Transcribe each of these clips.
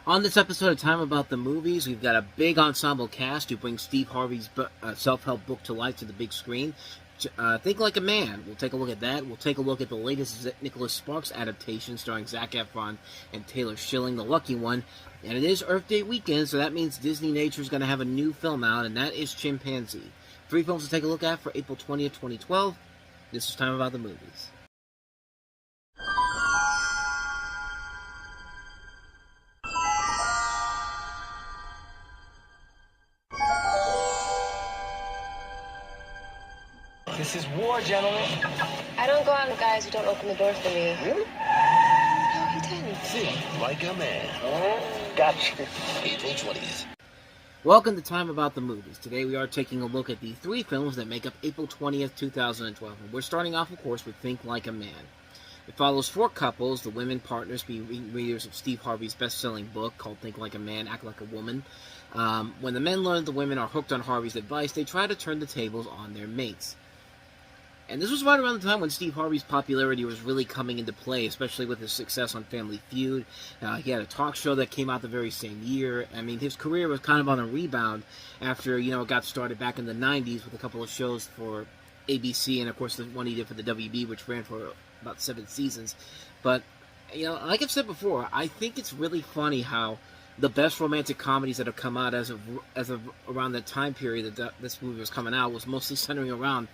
On this episode of Time About the Movies, we've got a big ensemble cast who brings Steve Harvey's self-help book to life to the big screen. Think Like a Man. We'll take a look at that. We'll take a look at the latest Nicholas Sparks adaptation starring Zac Efron and Taylor Schilling, The Lucky One. And it is Earth Day weekend, so that means Disney Nature is going to have a new film out, and that is Chimpanzee. 3 films to take a look at for April 20th, 2012. This is Time About the Movies. This is war, gentlemen. I don't go out with guys who don't open the door for me. Really? No, he didn't. Think Like a Man. Gotcha. April 20th. Welcome to Time About the Movies. Today we are taking a look at the 3 films that make up April 20th, 2012. And we're starting off, of course, with Think Like a Man. It follows 4 couples, the women partners being readers of Steve Harvey's best-selling book called Think Like a Man, Act Like a Woman. When the men learn the women are hooked on Harvey's advice, they try to turn the tables on their mates. And this was right around the time when Steve Harvey's popularity was really coming into play, especially with his success on Family Feud. He had a talk show that came out the very same year. I mean, his career was kind of on a rebound after, it got started back in the 90s with a couple of shows for ABC and, of course, the one he did for the WB, which ran for about 7 seasons. But, like I've said before, I think it's really funny how the best romantic comedies that have come out as of around the time period that this movie was coming out was mostly centering around,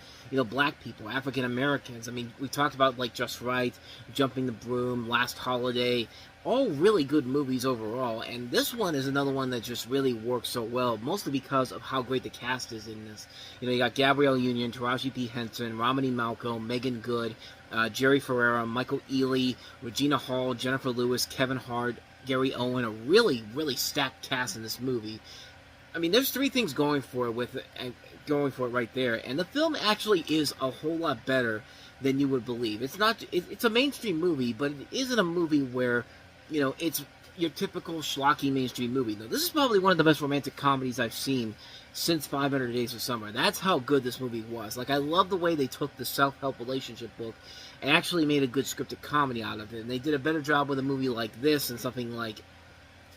black people, African Americans. I mean, we talked about like Just Right, Jumping the Broom, Last Holiday, all really good movies overall. And this one is another one that just really works so well, mostly because of how great the cast is in this. You got Gabrielle Union, Taraji P. Henson, Romany Malco, Megan Good, Jerry Ferrera, Michael Ealy, Regina Hall, Jennifer Lewis, Kevin Hart, Gary Owen, a really, really stacked cast in this movie. I mean, there's 3 things going for it right there, and the film actually is a whole lot better than you would believe. It's a mainstream movie, but it isn't a movie where, it's your typical schlocky mainstream movie. No, this is probably one of the best romantic comedies I've seen since 500 Days of Summer. That's how good this movie was. Like, I love the way they took the self-help relationship book and actually made a good scripted comedy out of it. And they did a better job with a movie like this and something like,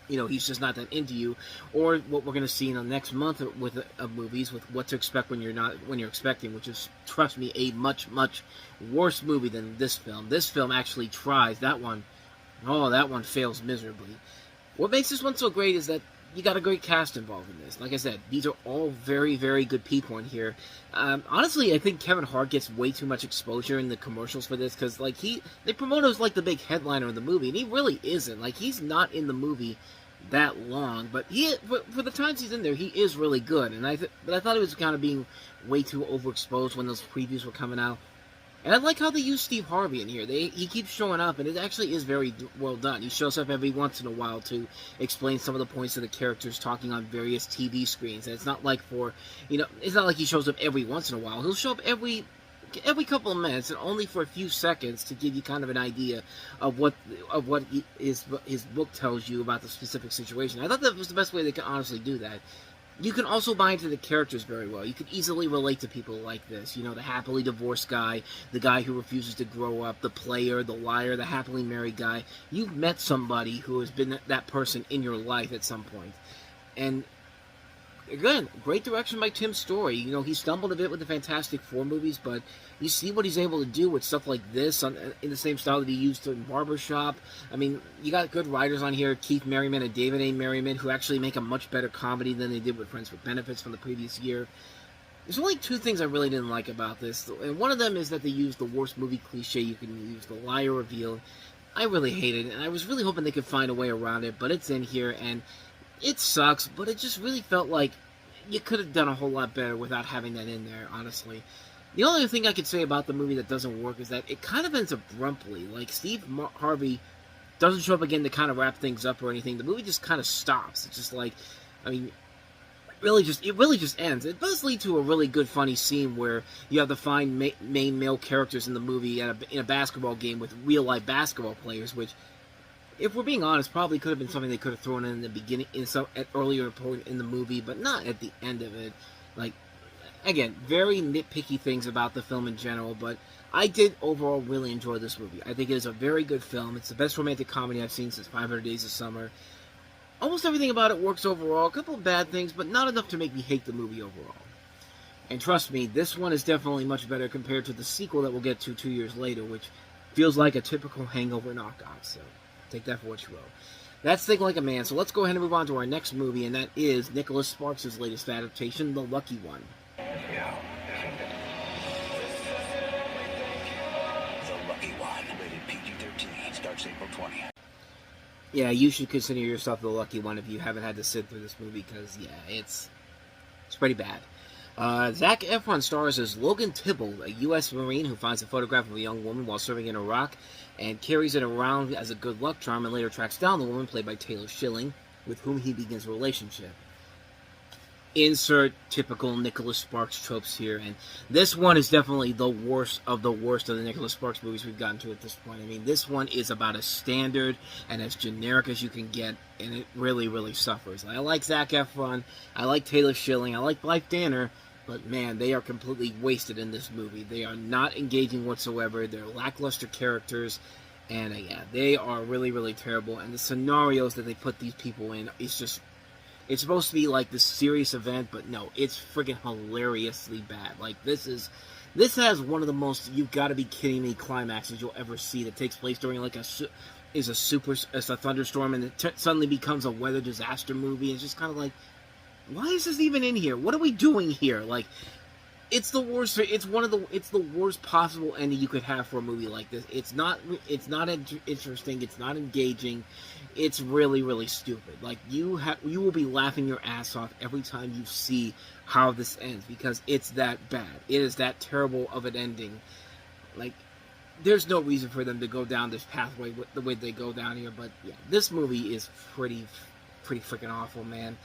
He's Just Not That Into You, or what we're going to see in the next month with movies, with What to Expect When You're Expecting, which is, trust me, a much, much worse movie than this film. This film actually tries. That one fails miserably. What makes this one so great is that you got a great cast involved in this. Like I said, these are all very, very good people in here. Honestly, I think Kevin Hart gets way too much exposure in the commercials for this, because they promote him as like the big headliner of the movie, and he really isn't. Like, he's not in the movie that long, but for the times he's in there, he is really good. And I thought it was kind of being way too overexposed when those previews were coming out. And I like how they use Steve Harvey in here. He keeps showing up, and it actually is very well done. He shows up every once in a while to explain some of the points of the characters talking on various TV screens. And it's not like it's not like he shows up every once in a while. He'll show up every couple of minutes, and only for a few seconds to give you kind of an idea of what his book tells you about the specific situation. I thought that was the best way they could honestly do that. You can also buy into the characters very well. You can easily relate to people like this. The happily divorced guy, the guy who refuses to grow up, the player, the liar, the happily married guy. You've met somebody who has been that person in your life at some point. And again, great direction by Tim Story. He stumbled a bit with the Fantastic Four movies, but you see what he's able to do with stuff like this in the same style that he used in Barbershop. I mean, you got good writers on here, Keith Merriman and David A. Merriman, who actually make a much better comedy than they did with Friends with Benefits from the previous year. There's only 2 things I really didn't like about this, and one of them is that they used the worst movie cliche you can use, the liar reveal. I really hated it, and I was really hoping they could find a way around it, but it's in here, and it sucks, but it just really felt like you could have done a whole lot better without having that in there, honestly. The only other thing I could say about the movie that doesn't work is that it kind of ends abruptly. Like, Steve Harvey doesn't show up again to kind of wrap things up or anything. The movie just kind of stops. It's just like, I mean, it really just ends. It does lead to a really good, funny scene where you have the fine main male characters in the movie in a basketball game with real-life basketball players, which, if we're being honest, probably could have been something they could have thrown in the beginning, at earlier point in the movie, but not at the end of it. Like, again, very nitpicky things about the film in general, but I did overall really enjoy this movie. I think it is a very good film. It's the best romantic comedy I've seen since 500 Days of Summer. Almost everything about it works overall. A couple of bad things, but not enough to make me hate the movie overall. And trust me, this one is definitely much better compared to the sequel that we'll get to 2 years later, which feels like a typical Hangover knockoff. So take that for what you will. That's Think Like a Man. So let's go ahead and move on to our next movie, and that is Nicholas Sparks' latest adaptation, The Lucky One. Yeah, The Lucky One, rated PG-13, starts April 20th. Yeah, you should consider yourself the lucky one if you haven't had to sit through this movie, because, yeah, it's pretty bad. Zac Efron stars as Logan Tybalt, a U.S. Marine who finds a photograph of a young woman while serving in Iraq and carries it around as a good luck charm and later tracks down the woman, played by Taylor Schilling, with whom he begins a relationship. Insert typical Nicholas Sparks tropes here, and this one is definitely the worst of the Nicholas Sparks movies we've gotten to at this point. I mean, this one is about as standard and as generic as you can get, and it really, really suffers. I like Zac Efron, I like Taylor Schilling, I like Blythe Danner, but man, they are completely wasted in this movie. They are not engaging whatsoever, they're lackluster characters, and yeah, they are really, really terrible, and the scenarios that they put these people in is just... It's supposed to be like this serious event, but no, it's freaking hilariously bad. Like, this has one of the most "you've got to be kidding me" climaxes you'll ever see, that takes place during like a thunderstorm, and it suddenly becomes a weather disaster movie. It's just kind of like, why is this even in here? What are we doing here? Like, it's the worst. It's the worst possible ending you could have for a movie like this. It's not interesting. It's not engaging. It's really, really stupid. Like, you will be laughing your ass off every time you see how this ends, because it's that bad. It is that terrible of an ending. Like, there's no reason for them to go down this pathway the way they go down here. But yeah, this movie is pretty freaking awful, man.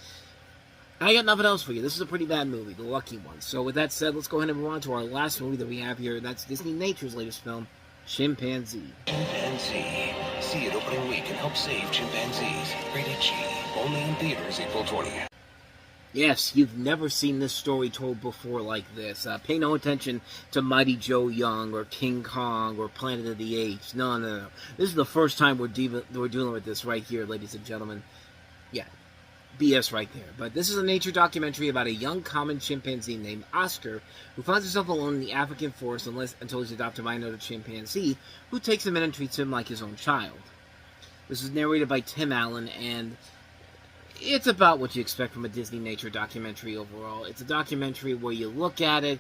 I got nothing else for you. This is a pretty bad movie, The Lucky One. So with that said, let's go ahead and move on to our last movie that we have here. That's Disney Nature's latest film, Chimpanzee. Chimpanzee. See it opening week and help save chimpanzees. Rated G. Only in theaters April 20th. Yes, you've never seen this story told before like this. Pay no attention to Mighty Joe Young or King Kong or Planet of the Apes. No. This is the first time we're dealing with this right here, ladies and gentlemen. Yeah, BS right there. But this is a nature documentary about a young common chimpanzee named Oscar who finds himself alone in the African forest until he's adopted by another chimpanzee who takes him in and treats him like his own child. This is narrated by Tim Allen, and it's about what you expect from a Disney nature documentary overall. It's a documentary where you look at it,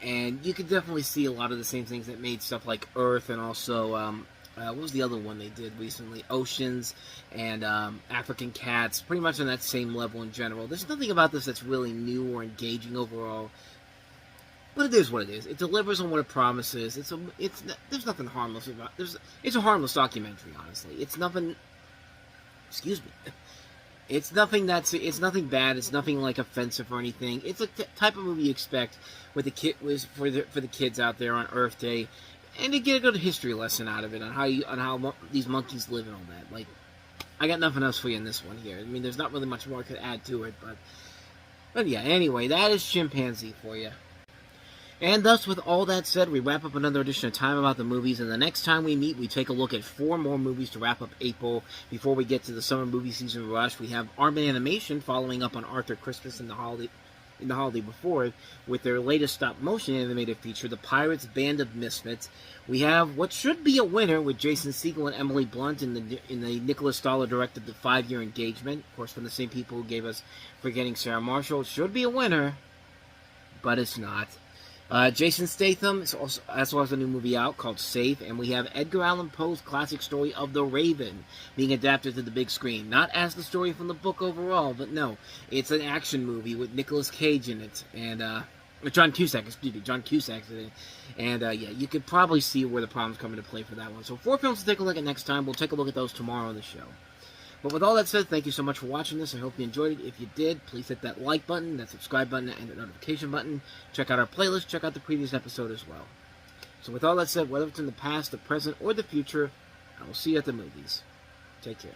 and you can definitely see a lot of the same things that made stuff like Earth, and also, what was the other one they did recently? Oceans, and African Cats, pretty much on that same level in general. There's nothing about this that's really new or engaging overall, but it is what it is. It delivers on what it promises. There's nothing harmless about it. It's a harmless documentary, honestly. It's nothing... Excuse me. It's nothing bad. It's nothing like offensive or anything. It's a type of movie you expect with for the kids out there on Earth Day, and to get a good history lesson out of it on how these monkeys live and all that. Like, I got nothing else for you in this one here. I mean, there's not really much more I could add to it, but yeah. Anyway, that is Chimpanzee for you. And thus, with all that said, we wrap up another edition of Time About the Movies, and the next time we meet, we take a look at 4 more movies to wrap up April before we get to the summer movie season rush. We have Armin Animation following up on Arthur Christmas in the holiday before it with their latest stop-motion animated feature, The Pirates Band of Misfits. We have what should be a winner with Jason Segel and Emily Blunt in the Nicholas Stoller-directed The 5-Year Engagement, of course, from the same people who gave us Forgetting Sarah Marshall. It should be a winner, but it's not. Jason Statham also has a new movie out called Safe, and we have Edgar Allan Poe's classic story of The Raven being adapted to the big screen. Not as the story from the book overall, but no, it's an action movie with Nicolas Cage in it, and John Cusack in it, and yeah, you could probably see where the problems come into play for that one. So 4 films to take a look at next time. We'll take a look at those tomorrow on the show. But with all that said, thank you so much for watching this. I hope you enjoyed it. If you did, please hit that like button, that subscribe button, and the notification button. Check out our playlist. Check out the previous episode as well. So with all that said, whether it's in the past, the present, or the future, I will see you at the movies. Take care.